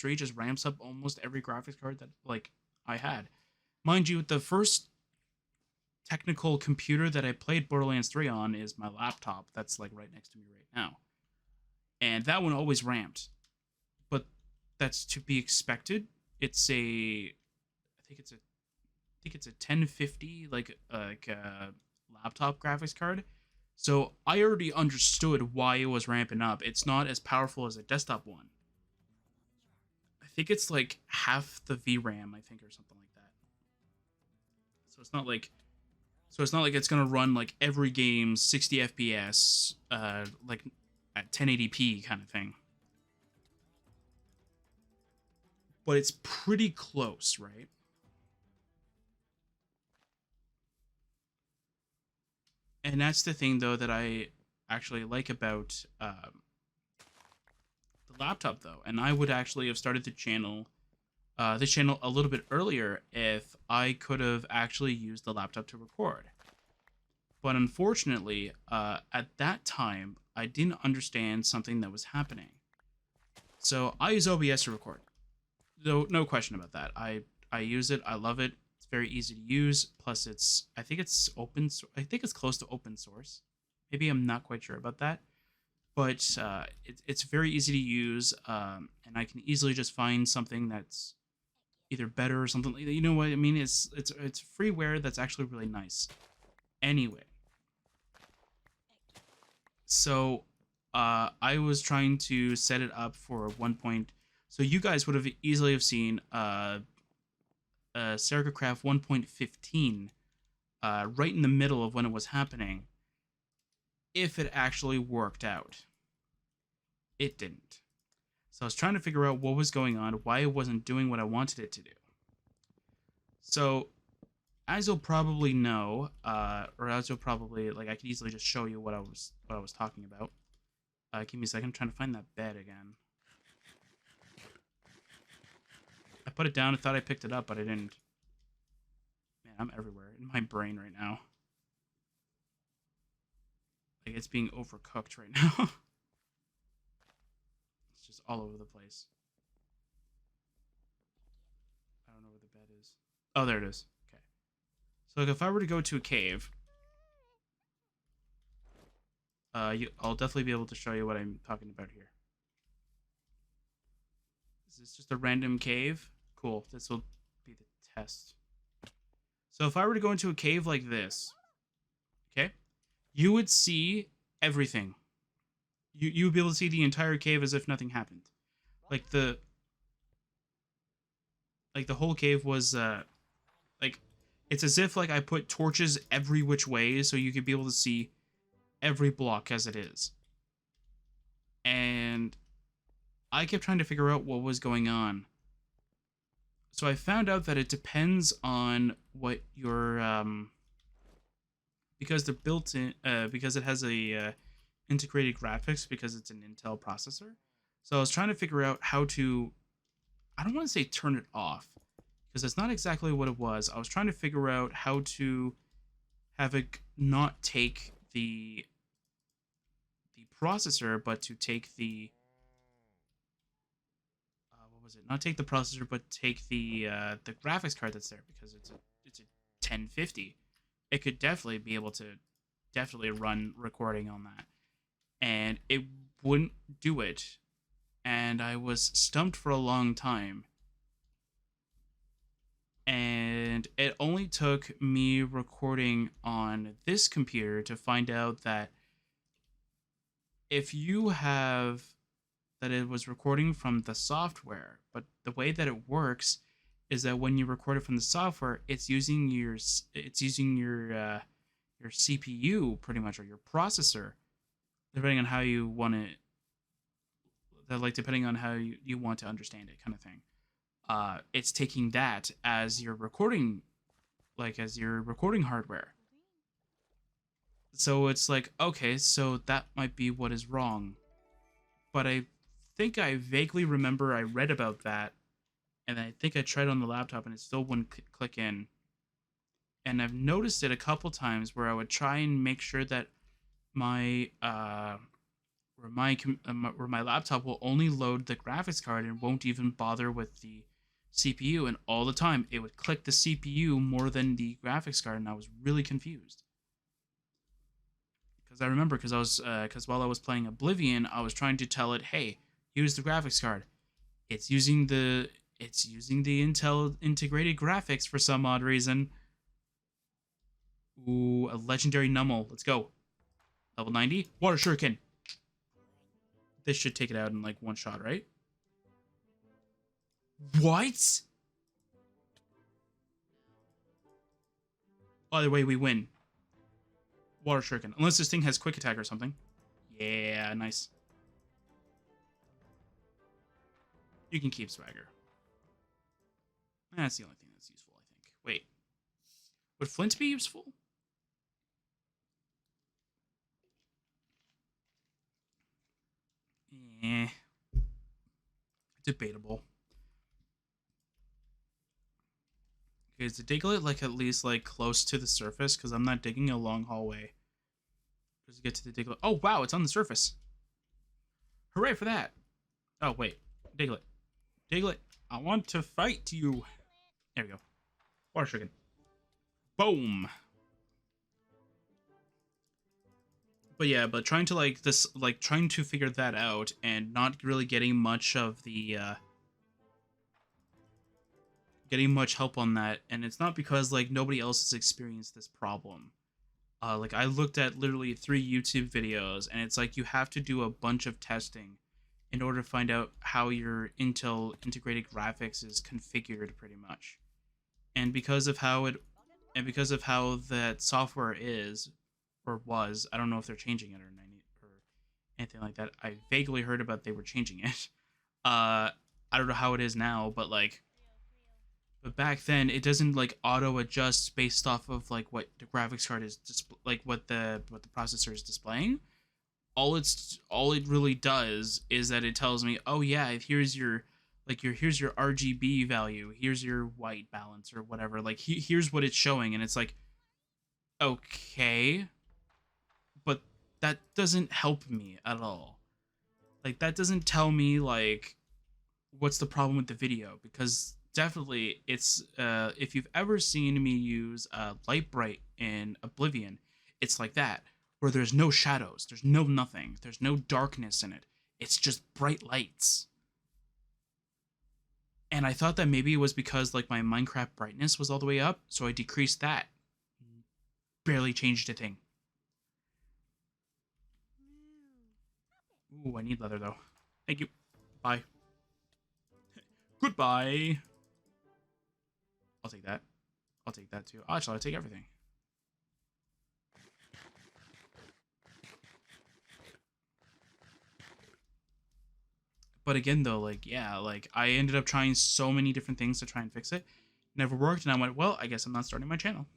3 just ramps up almost every graphics card that like I had. Mind you, the first technical computer that I played Borderlands 3 on is my laptop that's like right next to me right now. And that one always ramped. But that's to be expected. It's a I think it's a 1050 laptop graphics card. So I already understood why it was ramping up. It's not as powerful as a desktop one. I think it's like half the VRAM, I think, or something like that. So it's not like it's gonna run like every game 60 FPS, like at 1080p kind of thing. But it's pretty close, right? And that's the thing though that I actually like about the laptop though. And I would actually have started this channel a little bit earlier if I could have actually used the laptop to record. But unfortunately, at that time, I didn't understand something that was happening. So I use OBS to record. No question about that. I use it. I love it. It's very easy to use. Plus, I think it's open. I think it's close to open source. Maybe I'm not quite sure about that, but it's very easy to use, and I can easily just find something that's either better or something like that. You know what I mean? It's freeware that's actually really nice. Anyway, so I was trying to set it up for 1. So you guys would have easily have seen Craft 1.15 right in the middle of when it was happening. If it actually worked out, it didn't. So I was trying to figure out what was going on, why it wasn't doing what I wanted it to do. So, as you'll probably know, or as you'll probably like, I could easily just show you what I was talking about. Give me a second. I'm trying to find that bed again. I put it down. I thought I picked it up, but I didn't. Man, I'm everywhere in my brain right now. Like it's being overcooked right now. It's just all over the place. I don't know where the bed is. Oh, there it is. Okay. So like if I were to go to a cave, I'll definitely be able to show you what I'm talking about here. Is this just a random cave? Cool. This will be the test. So if I were to go into a cave like this, okay, you would see everything. You would be able to see the entire cave as if nothing happened. Like the whole cave was like it's as if like I put torches every which way so you could be able to see every block as it is. And I kept trying to figure out what was going on. So I found out that it depends on what your because they're built in because it has a integrated graphics because it's an Intel processor. So I was trying to figure out how to I don't want to say turn it off because that's not exactly what it was. I was trying to figure out how to have it not take the processor but to take the what was it? Not take the processor but take the graphics card that's there because it's a 1050. It could definitely be able to definitely run recording on that. And it wouldn't do it. And I was stumped for a long time. And it only took me recording on this computer to find out that if you have that it was recording from the software, but the way that it works is that when you record it from the software, it's using your CPU pretty much or your processor, depending on how you want it. Like depending on how you want to understand it, kind of thing. It's taking that as your recording, like as your recording hardware. So it's like, okay, so that might be what is wrong. But I think I vaguely remember I read about that, and I think I tried on the laptop and it still wouldn't click in. And I've noticed it a couple times where I would try and make sure that my where my laptop will only load the graphics card and won't even bother with the CPU, and all the time it would click the CPU more than the graphics card, and I was really confused. Because I remember, because while I was playing Oblivion, I was trying to tell it, hey, use the graphics card. It's using the Intel integrated graphics for some odd reason. Ooh, a legendary Nummel. Let's go. Level 90. Water Shuriken. This should take it out in like one shot, right? What? Either way, we win. Water Shuriken. Unless this thing has quick attack or something. Yeah, nice. You can keep Swagger. That's the only thing that's useful, I think. Wait. Would Flint be useful? Eh. Debatable. Okay, is the Diglett like at least like close to the surface? Because I'm not digging a long hallway. Just to get to the Diglett. Oh wow, it's on the surface. Hooray for that. Oh wait. Diglett. Diglett, I want to fight you. There we go. Water Shuriken. Boom. But yeah, but trying to figure that out and not really getting much of the getting much help on that, and it's not because like nobody else has experienced this problem. Like I looked at literally 3 YouTube videos, and it's like you have to do a bunch of testing in order to find out how your Intel integrated graphics is configured, pretty much. And because of how that software is or was, I don't know if they're changing it or anything like that. I vaguely heard about they were changing it. I don't know how it is now, but but back then it doesn't like auto adjust based off of like what the graphics card is what the processor is displaying. All it really does is that it tells me, oh yeah, here's your RGB value, here's your white balance or whatever. Like here's what it's showing, and it's like, okay, but that doesn't help me at all. Like that doesn't tell me like what's the problem with the video, because definitely it's if you've ever seen me use Light Bright in Oblivion, it's like that, where there's no shadows, there's no nothing, there's no darkness in it. It's just bright lights. And I thought that maybe it was because like my Minecraft brightness was all the way up, so I decreased that. Barely changed a thing. Ooh, I need leather though. Thank you. Bye. Goodbye. I'll take that. I'll take that too. Actually, I'll take everything. But again, though, like, yeah, like, I ended up trying so many different things to try and fix it. Never worked, and I went, well, I guess I'm not starting my channel.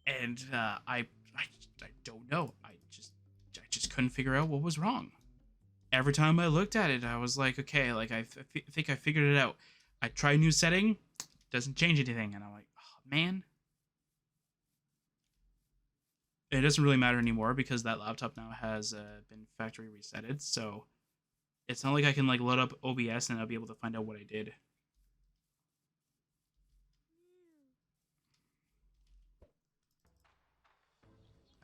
And I don't know. I just couldn't figure out what was wrong. Every time I looked at it, I was like, okay, like, I think I figured it out. I try a new setting, doesn't change anything, and I'm like, oh, man. It doesn't really matter anymore because that laptop now has been factory resetted, so it's not like I can like load up OBS and I'll be able to find out what I did.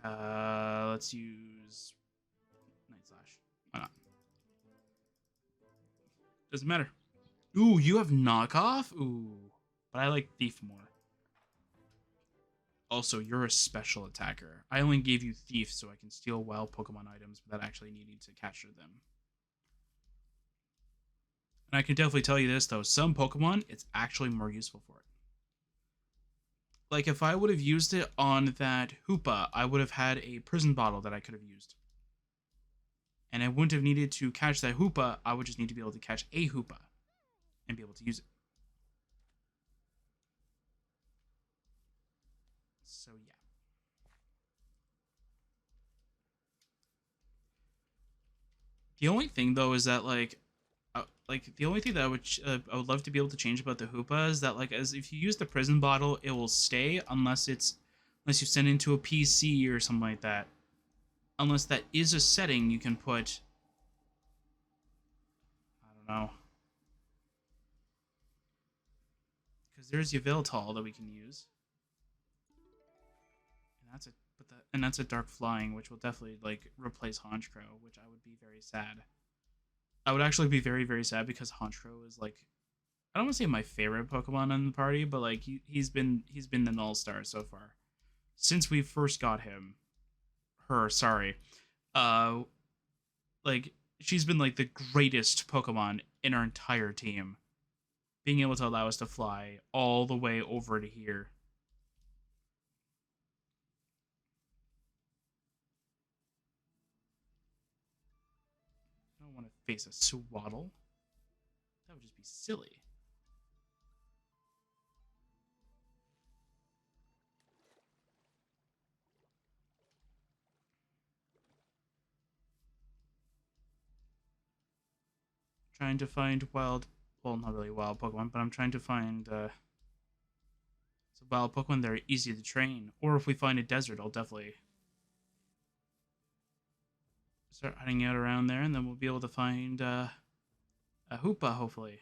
Let's use Night Slash. Why not? Doesn't matter. Ooh, you have knockoff? Ooh, but I like Thief more. Also, you're a special attacker. I only gave you Thief so I can steal wild Pokemon items without actually needing to capture them. And I can definitely tell you this, though. Some Pokemon, it's actually more useful for it. Like, if I would have used it on that Hoopa, I would have had a prison bottle that I could have used. And I wouldn't have needed to catch that Hoopa. I would just need to be able to catch a Hoopa and be able to use it. So yeah. The only thing though is that like the only thing that I would love to be able to change about the Hoopa is that like as if you use the prison bottle, it will stay unless you send it into a PC or something like that. Unless that is a setting you can put... I don't know. Because there's Yveltal that we can use. And that's a dark flying, which will definitely like replace Honchkrow, which I would be very sad. I would actually be very, very sad because Honchkrow is like, I don't want to say my favorite Pokemon in the party, but like he's been the Nullstar so far since we first got him. Her, sorry, uh, like she's been like the greatest Pokemon in our entire team, being able to allow us to fly all the way over to here. I don't want to face a Swaddle. That would just be silly. Trying to find wild, well, not really wild Pokemon, but I'm trying to find some wild Pokemon that are easy to train. Or if we find a desert, I'll definitely start hiding out around there, and then we'll be able to find a Hoopa, hopefully.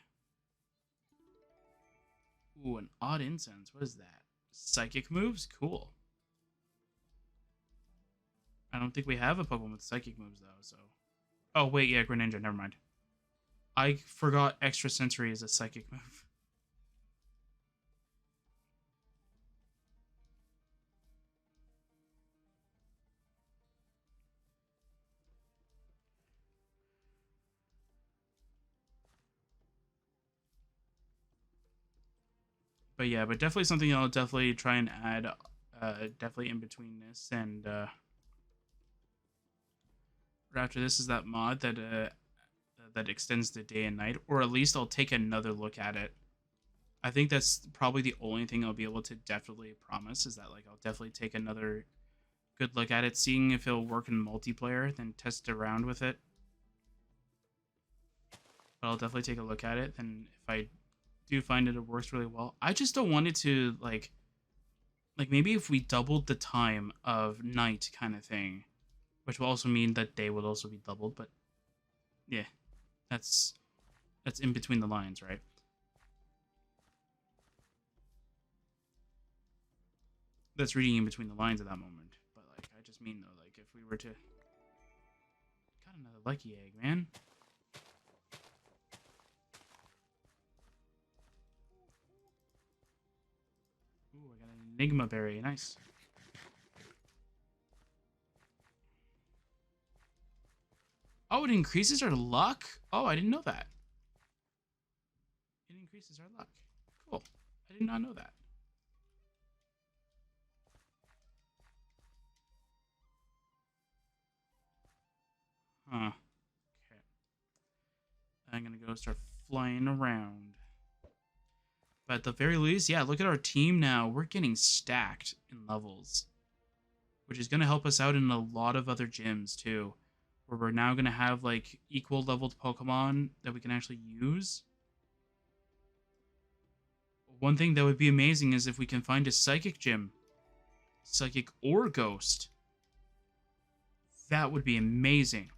Ooh, an odd incense. What is that? Psychic moves? Cool. I don't think we have a Pokemon with psychic moves, though, so... Oh, wait, yeah, Greninja, never mind. I forgot Extrasensory is a psychic move. But yeah, but definitely something I'll definitely try and add, definitely in between this and, right after this is that mod that extends the day and night, or at least I'll take another look at it. I think that's probably the only thing I'll be able to definitely promise is that like I'll definitely take another good look at it, seeing if it'll work in multiplayer, then test around with it. But I'll definitely take a look at it. Then if I do find it works really well, I just don't want it to like maybe if we doubled the time of night kind of thing, which will also mean that day will also be doubled. But yeah, that's in between the lines, right? That's reading in between the lines at that moment. But like, I just mean though, like if we were to got another lucky egg, man. Ooh, I got an Enigma Berry, nice. Oh, it increases our luck? Oh, I didn't know that. It increases our luck. Cool. I did not know that. Huh. Okay. I'm gonna go start flying around. But at the very least, yeah, look at our team now. We're getting stacked in levels, which is gonna help us out in a lot of other gyms too, where we're now gonna have like equal leveled Pokemon that we can actually use. One thing that would be amazing is if we can find a Psychic gym, Psychic or Ghost. That would be amazing.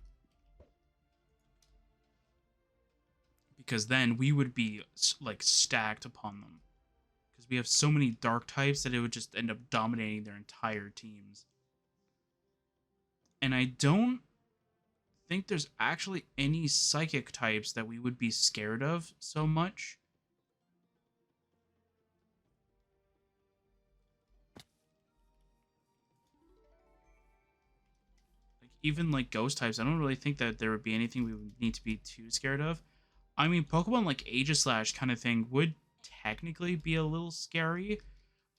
Because then we would be like stacked upon them. Because we have so many dark types that it would just end up dominating their entire teams. And I don't think there's actually any psychic types that we would be scared of so much. Like even like ghost types, I don't really think that there would be anything we would need to be too scared of. I mean, Pokemon like Aegislash kind of thing would technically be a little scary,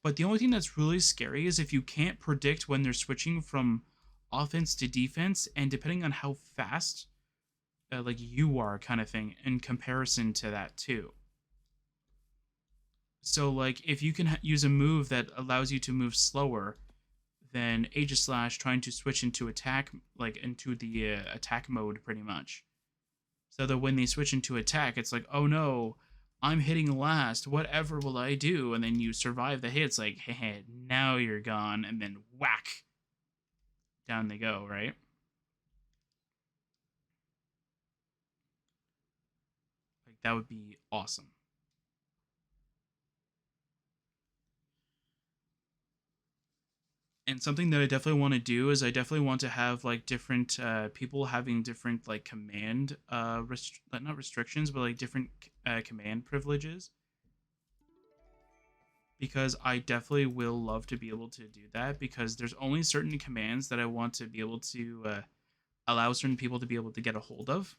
but the only thing that's really scary is if you can't predict when they're switching from offense to defense, and depending on how fast like you are kind of thing in comparison to that too. So like if you can use a move that allows you to move slower than Aegislash trying to switch into attack, like into the attack mode pretty much. So that when they switch into attack, it's like, oh no, I'm hitting last. Whatever will I do? And then you survive the hit. It's like, hey, now you're gone. And then whack. Down they go, right? that would be awesome. And something that I definitely want to do is I definitely want to have like different people having different like command not restrictions, but like different command privileges, because I definitely will love to be able to do that, because there's only certain commands that I want to be able to allow certain people to be able to get a hold of.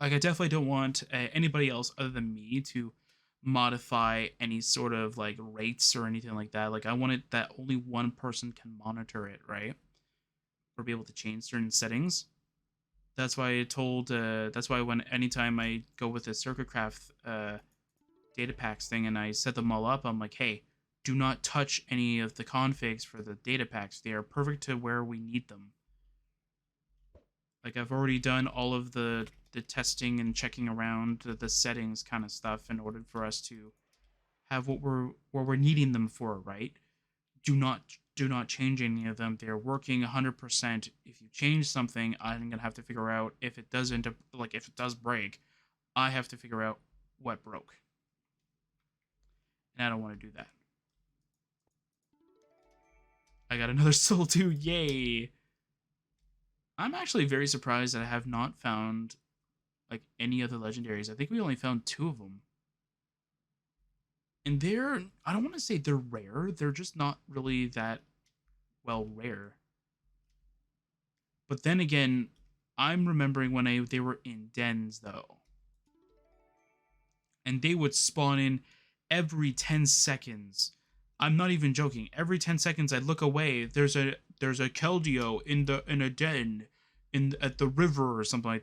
Like, I definitely don't want anybody else other than me to modify any sort of like rates or anything like that. Like, I want it that only one person can monitor it, right? Or be able to change certain settings. That's why I told. That's why when anytime I go with the CircuitCraft data packs thing and I set them all up, I'm like, hey, do not touch any of the configs for the data packs. They are perfect to where we need them. Like, I've already done all of the testing and checking around the settings kind of stuff in order for us to have what we're needing them for, right? Do not change any of them. They're working 100%. If you change something, I'm gonna have to figure out if it does end up, like, if it does break, I have to figure out what broke, and I don't want to do that. I got another soul too, yay! I'm actually very surprised that I have not found like any other legendaries. I think we only found two of them. And they're, I don't want to say they're rare, they're just not really that well rare. But then again, I'm remembering when they were in dens though. And they would spawn in every 10 seconds. I'm not even joking. Every 10 seconds I'd look away, there's a Keldeo in a den in at the river or something like